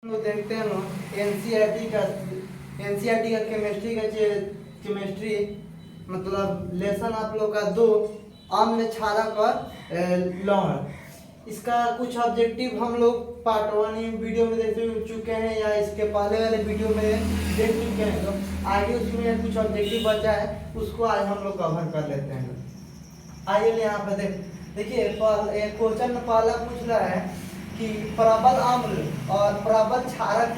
हम लोग देखते हैं लोग एनसीईआरटी का केमिस्ट्री मतलब लेसन आप लोग का 2 अम्ल क्षारक और लवण। इसका कुछ ऑब्जेक्टिव हम लोग पार्ट 1 वीडियो में देख चुके हैं या इसके पहले वाले वीडियो में देख चुके हैं। तो आगे उसमें कुछ ऑब्जेक्टिव बचा है, उसको आज हम लोग कवर कर लेते हैं। आइए यहाँ पर देखिए क्वेश्चन पहला पूछ रहा है कि प्रबल अम्ल और प्रबल क्षारक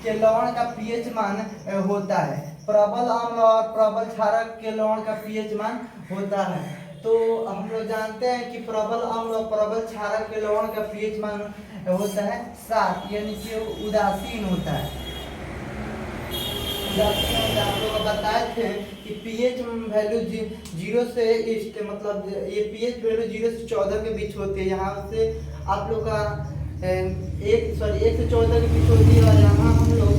के लवण का पीएच मान होता है। प्रबल अम्ल और प्रबल क्षारक के लवण का पीएच मान होता है। तो हम लोग जानते हैं कि प्रबल अम्ल और प्रबल क्षारक के लवण का पीएच मान होता है 7, यानी कि उदासीन होता है। आप लोग बताए थे कि पीएच वैल्यू 0 से मतलब ये पीएच वैल्यू 0 से 14 के बीच होती है। यहाँ से आप लोग का 1 से 14 के बीच होती है और यहाँ हम लोग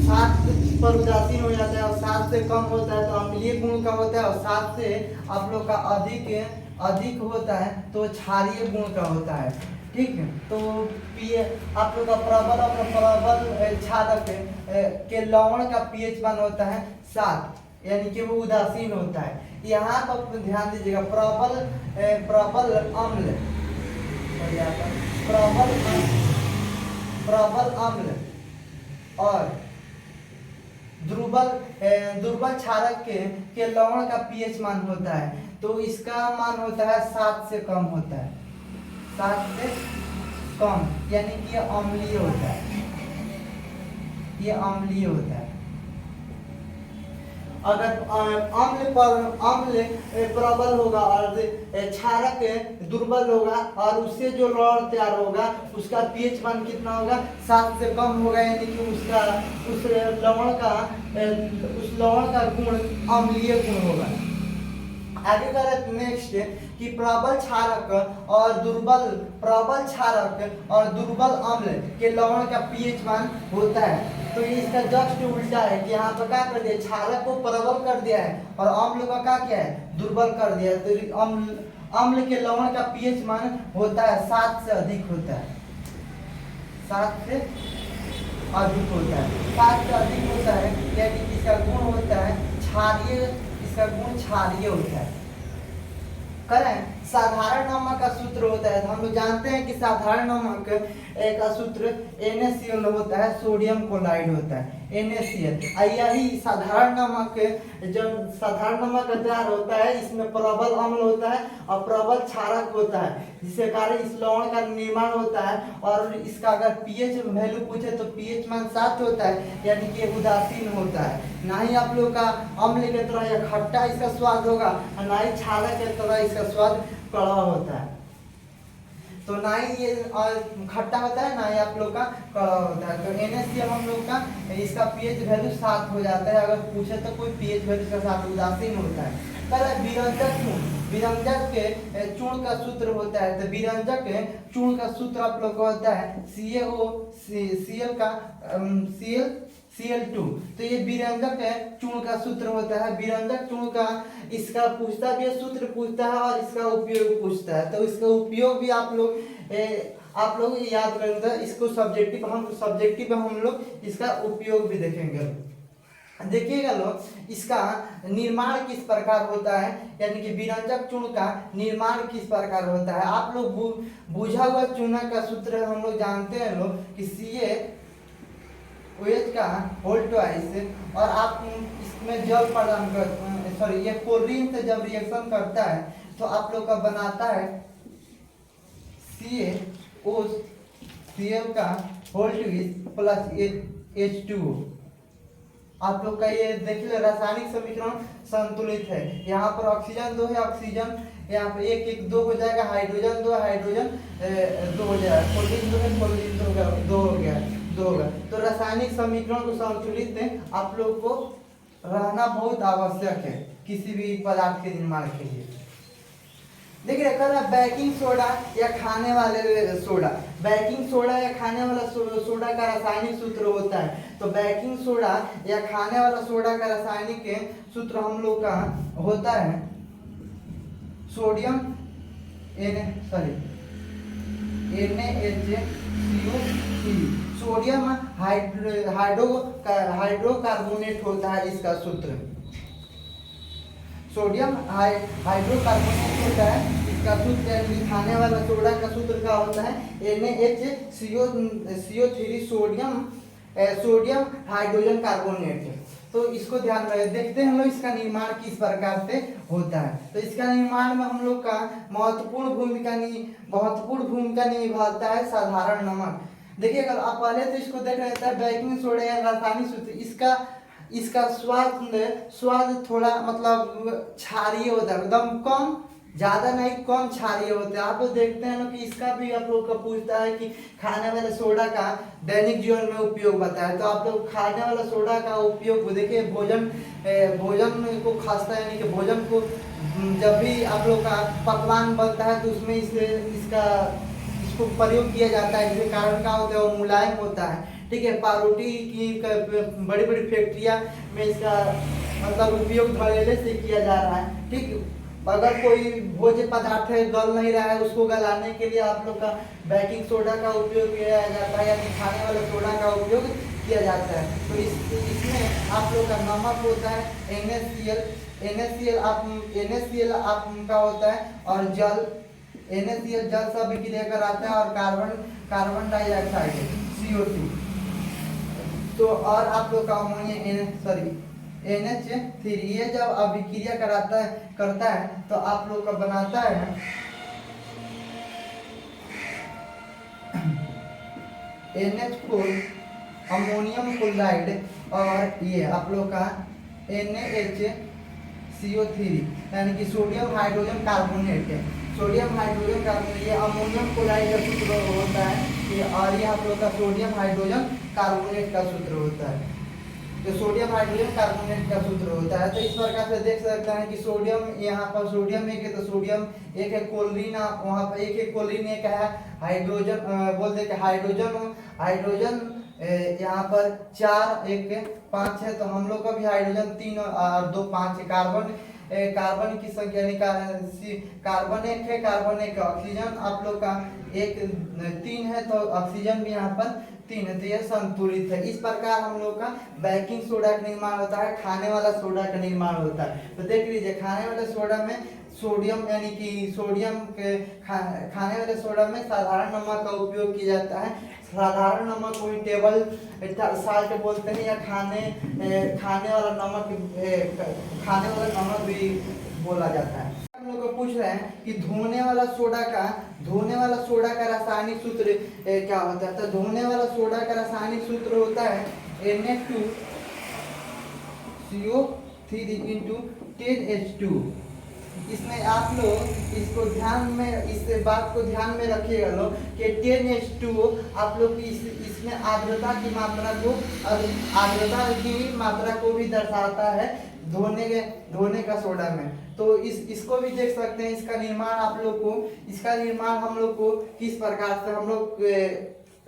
7 पर उदासीन हो जाता है और 7 से कम होता है तो अम्लीय गुण का होता है और 7 से आप लोग का अधिक होता है तो क्षारीय गुण का होता है। ठीक है, तो आप लोग का प्रबल और प्रबल क्षारक के लवण का पीएच मान होता है 7, यानी कि वो उदासीन होता है। यहाँ पर ध्यान दीजिएगा प्रबल अम्ल अम्ल और दुर्बल क्षारक के लवण का पीएच मान होता है तो इसका मान होता है 7 से कम होता है। 7 से कम यानी कि ये अम्लीय होता है, ये अम्लीय होता है। अगर अम्ल प्रबल होगा और क्षारक दुर्बल होगा और उससे जो लवण तैयार होगा उसका पीएच मान कितना होगा 7 से कम होगा, यानी कि उस लवण का गुण अम्लीय गुण होगा। आगे करें नेक्स्ट कि प्रबल क्षारक और दुर्बल अम्ल के लवण का पीएच मान होता है। तो ये इसका जस्ट उल्टा है कि यहाँ पर क्या कर दिया, क्षारक को प्रबल कर दिया है और अम्ल का क्या किया है, दुर्बल कर दिया है। तो अम्ल के लवण का पीएच मान होता है 7 से अधिक होता है, 7 से अधिक होता है। 7 से अधिक होता है यानी कि इसका गुण होता है क्षारीय, इसका गुण क्षारीय होता है। करें साधारण नमक का सूत्र होता है, तो हम लोग जानते हैं कि साधारण नमक का सूत्र NaCl होता है, सोडियम क्लोराइड होता है NaCl। यही साधारण नमक जब साधारण नमक तैयार होता है इसमें प्रबल अम्ल होता है और प्रबल क्षारक होता है, जिसके कारण इस लवण का निर्माण होता है। और इसका अगर पीएच वैल्यू पूछे तो पीएच मान 7 होता है, यानी कि उदासीन होता है। ना ही आप लोग का अम्ल की तरह या खट्टा इसका स्वाद होगा और ना ही क्षारक की तरह इसका स्वाद कड़वा होता है। तो ना ही ये खट्टा होता है ना ही आप लोग का कड़वा होता है। तो NaCl हम लोग का इसका पीएच वैल्यू 7 हो जाता है। अगर पूछे तो कोई पीएच वैल्यू का 7 उदासीन होता है। विरंजक के चूर्ण का सूत्र होता है, तो विरंजक चूर्ण का सूत्र आप लोग का होता है Cl2। तो ये विरंजक चूर्ण का सूत्र होता है। विरंजक चूर्ण का इसका पूछता भी सूत्र पूछता है और इसका उपयोग पूछता है। तो इसका उपयोग भी आप लोग याद करेंगे। इसको सब्जेक्टिव हम लोग इसका उपयोग भी देखेंगे। देखिएगा लोग इसका निर्माण किस प्रकार होता है, यानी कि विरंजक चूर्ण का निर्माण किस प्रकार होता है। आप लोग बुझा हुआ चूना का सूत्र हम लोग जानते हैं लोग कि CaOH का होल ट्वाइस और आप इसमें जल प्रदान कर ये क्लोरीन से जब रिएक्शन करता है तो आप लोग का बनाता है CaOCl का होल ट्वाइस प्लस H2O। आप लोग का ये देख ले रासायनिक समीकरण संतुलित है। यहाँ पर ऑक्सीजन 2 है, ऑक्सीजन यहाँ पे 1 2 हो जाएगा, हाइड्रोजन 2 हाइड्रोजन 2 हो जाएगा, क्लोरीन 2 है, क्लोरीन 2 हो गया 2 होगा। तो रासायनिक समीकरण को संतुलित आप लोग को रहना बहुत आवश्यक है किसी भी पदार्थ के निर्माण के लिए। देखिए बेकिंग सोडा या खाने वाले सोडा, बेकिंग सोडा या खाने वाला सोडा का रासायनिक सूत्र होता है। तो बेकिंग सोडा या खाने वाला सोडा का रासायनिक सूत्र हम लोग का होता है सोडियम NaHCO3 सोडियम हाइड्रोकार्बोनेट होता है इसका सूत्र। सोडियम हाइड्रोकार्बोनेट होता है इसका सूत्र, यानी खाने वाला सोडा का सूत्र क्या होता है NaHCO3 सोडियम हाइड्रोजन कार्बोनेट। तो इसको ध्यान रहे, देखते हैं हम लोग इसका निर्माण किस प्रकार से होता है। तो इसका निर्माण में हम लोग का महत्वपूर्ण भूमिका निभाता है साधारण नमक। देखिए अगर आप पहले तो इसको देख रहे थे बेकिंग सोडा या रासायनिक सूत्र, इसका स्वाद थोड़ा मतलब क्षारीय होता है, एकदम कम, ज्यादा नहीं, कम क्षारीय होता है। आप लोग देखते हैं ना कि इसका भी आप लोग का पूछता है कि खाने वाले सोडा का दैनिक जीवन में उपयोग बताए। तो आप लोग खाने वाला सोडा का उपयोग देखिए भोजन को खासता है, यानी कि भोजन को जब भी आप लोग का पकवान बनता है तो उसमें इसको प्रयोग किया जाता है। इसके कारण क्या होता है वो मुलायम होता है। ठीक है, पावरोटी की बड़ी बड़ी फैक्ट्रियाँ में इसका मतलब उपयोग धड़ल्ले से किया जा रहा है। ठीक, अगर कोई भोज्य पदार्थ गल नहीं रहा है उसको गलाने के लिए आप लोग का बेकिंग सोडा का उपयोग किया जाता है, यानी खाने वाले सोडा का उपयोग किया जाता है। तो इसमें आप लोग का नमक होता है NaCl आपका होता है, और जल NaCl जल से अभिक्रिया कराता है, और कार्बन डाइऑक्साइड CO2। तो और आप लोग का अमोनिया NH3 ये जब अभिक्रिया करता है तो आप लोग का बनाता है NH4 अमोनियम क्लोराइड, और ये आप लोग का NaHCO3 यानी कि सोडियम हाइड्रोजन कार्बोनेट है। सोडियम हाइड्रोजन कार्बोनेट ये अमोनियम क्लोराइड का सूत्र होता है, और ये आप लोग का सोडियम हाइड्रोजन कार्बोनेट का सूत्र होता है। तो सोडियम हाइड्रोजन कार्बोनेट का सूत्र होता है। तो इस प्रकार से देख सकते हैं कि सोडियम, यहाँ पर सोडियम एक है तो सोडियम एक है, क्लोरीन वहाँ पर एक है, क्लोरीन एक है, हाइड्रोजन बोल दे कि हाइड्रोजन यहाँ पर 4 1 5 है, तो हम लोग का भी हाइड्रोजन 3 और 2 5 है। कार्बन की संख्या कार्बन एक है, ऑक्सीजन आप लोग का 3 है, तो ऑक्सीजन भी यहाँ पर 3 है, तो यह संतुलित है। इस प्रकार हम लोग का बेकिंग सोडा का निर्माण होता है, खाने वाला सोडा का निर्माण होता है। तो देख लीजिए खाने वाले सोडा में सोडियम यानी कि सोडियम के खाने वाले सोडा में साधारण नमक का उपयोग किया जाता है। साधारण नमक को टेबल साल्ट बोलते हैं, या खाने वाला नमक भी बोला जाता है। हम लोग को पूछ रहे हैं कि धोने वाला सोडा का रासायनिक सूत्र क्या होता है। तो धोने वाला सोडा का रासायनिक सूत्र होता है Na2CO3 × 10H2। इसमें आप लोग इस बात को ध्यान में रखिएगा लोग कि 10H2 आप लोग इसमें आर्द्रता की मात्रा को भी दर्शाता है धोने का सोडा में। तो इसको भी देख सकते हैं। इसका निर्माण हम लोग को किस प्रकार से हम लोग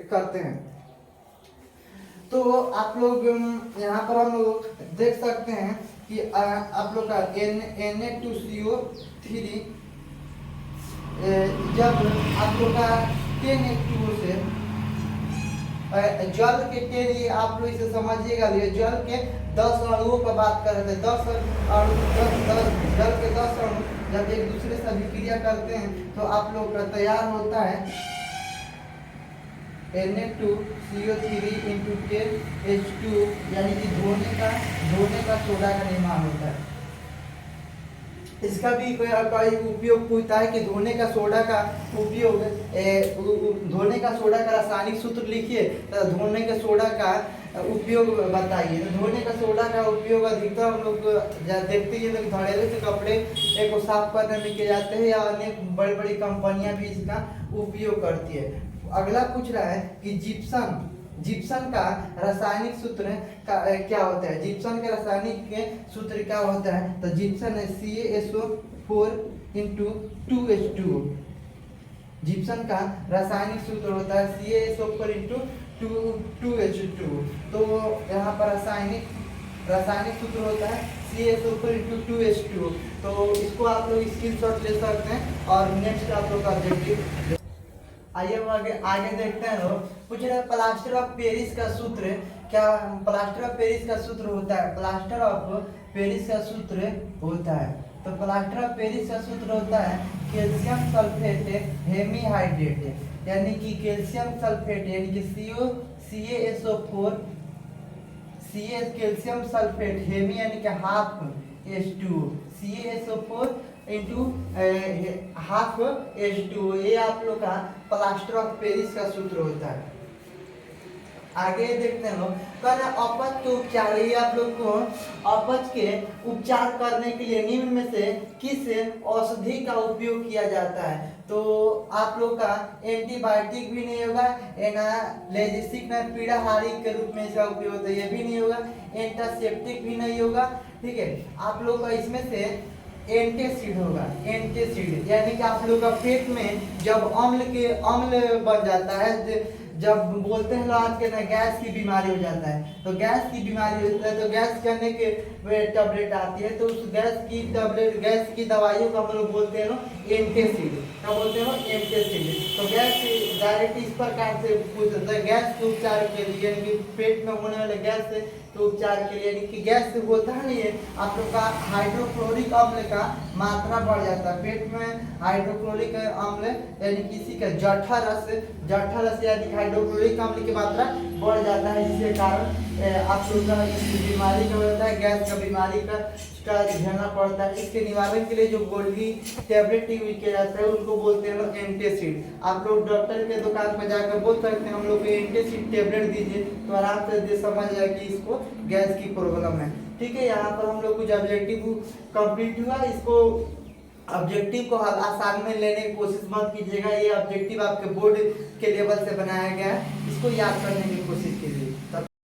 करते हैं। तो आप लोग यहाँ पर हम लोग देख सकते हैं कि आप लोग का Na2CO3 जब आप लोग का 10H2O से जल के 10, ये आप लोग इसे समझिएगा, ये जल के 10 अणुओं का बात कर रहे थे। 10 अणु जल के 10 अणु जब एक दूसरे से अभिक्रिया करते हैं तो आप लोग का तैयार होता है Na2CO3 × 10H2, यानी कि धोने का सोडा का निर्माण होता है। इसका भी कोई उपयोग पूछता है कि धोने का सोडा का रासायनिक सूत्र लिखिए, तो धोने के सोडा का उपयोग बताइए। तो धोने का सोडा का उपयोग अधिकतर हम लोग देखते हैं कि धड़ल्ले से कपड़े को साफ करने में किए जाते हैं, या अनेक बड़ी बड़ी कंपनियां भी इसका उपयोग करती है। अगला पूछ रहा है कि जिप्सम का रासायनिक सूत्र क्या होता है। जिप्सम का रासायनिक सूत्र क्या होता है। तो जिप्सम है CaSO4 × 2H2O। जिप्सम का रासायनिक सूत्र होता है CaSO4 × 2H2O। तो यहाँ पर रासायनिक सूत्र होता है CaSO4 × 2H2O। तो इसको आप लोग स्क्रीनशॉट ले सकते हैं, और नेक्स्ट आप लोग का ऑब्जेक्टिव। आइए हम आगे आगे देखते हैं लोग। पूछ रहे हैं प्लास्टर ऑफ पेरिस का सूत्र क्या। प्लास्टर ऑफ पेरिस का सूत्र होता है, प्लास्टर ऑफ पेरिस का सूत्र होता है, तो प्लास्टर ऑफ पेरिस का सूत्र होता है कैल्शियम सल्फेट हेमीहाइड्रेट, यानी कि कैल्शियम सल्फेट यानी कि CaSO4 कैल्शियम सल्फेट हेमी यानी कि half H2 CaSO4 into half H2, ये आप लोग का प्लास्टर ऑफ पेरिस का सूत्र होता है। आगे देखते हैं लोग, कहना अपच के उपचार, ये आप लोग को अपच के उपचार करने के लिए निम्न में से किस औषधि का उपयोग किया जाता है। तो आप लोग का एंटीबायोटिक भी नहीं होगा, एनाल्जेसिक ना पीड़ाहारी के रूप में इसका उपयोग होता है, ये भी नहीं होगा, एंटासेप्टिक भी नहीं होगा, ठीक है। आप लोग का इसमें से एंटासिड होगा, एंटासिड यानी कि आप लोग का पेट में जब अम्ल बन जाता है, जब बोलते हैं लोग आज के ना गैस की बीमारी हो जाता है, तो गैस की बीमारी होता है तो गैस करने के टैबलेट आती है, तो उस गैस की टैबलेट गैस की दवाइयों को हम लोग बोलते हैं लोग एंटासिड, क्या बोलते हैं लोग एंटासिड। तो गैस डायरेक्ट इस प्रकार से पूछ सकता है गैस के उपचार के लिए, यानी कि पेट में होने वाले गैस के उपचार के लिए, यानी कि गैस से होता नहीं है आप लोग का हाइड्रोक्लोरिक अम्ल का मात्रा बढ़ जाता है पेट में, हाइड्रोक्लोरिक अम्ल यानी किसी का जठर रस यानी हाइड्रोक्लोरिक अम्ल की मात्रा बढ़ जाता है, जिसके कारण आप लोग का इस बीमारी का होता है, गैस का बीमारी का झेलना पड़ता है। इसके निवारण के लिए जो गोली टैबलेट यूज किया जाता है उनको बोलते हैं लोग एंटासिड। आप लोग डॉक्टर के दुकान पर जाकर बोल सकते हैं हम लोग को एंटासिड टैबलेट दीजिए, तो आराम से समझ जाए कि इसको गैस की प्रॉब्लम है, ठीक है। यहाँ पर हम लोग कुछ ऑब्जेक्टिव कंप्लीट हुआ, इसको ऑब्जेक्टिव को आसान में लेने की कोशिश मत कीजिएगा, ये ऑब्जेक्टिव आपके बोर्ड के लेवल से बनाया गया है, इसको याद करने की कोशिश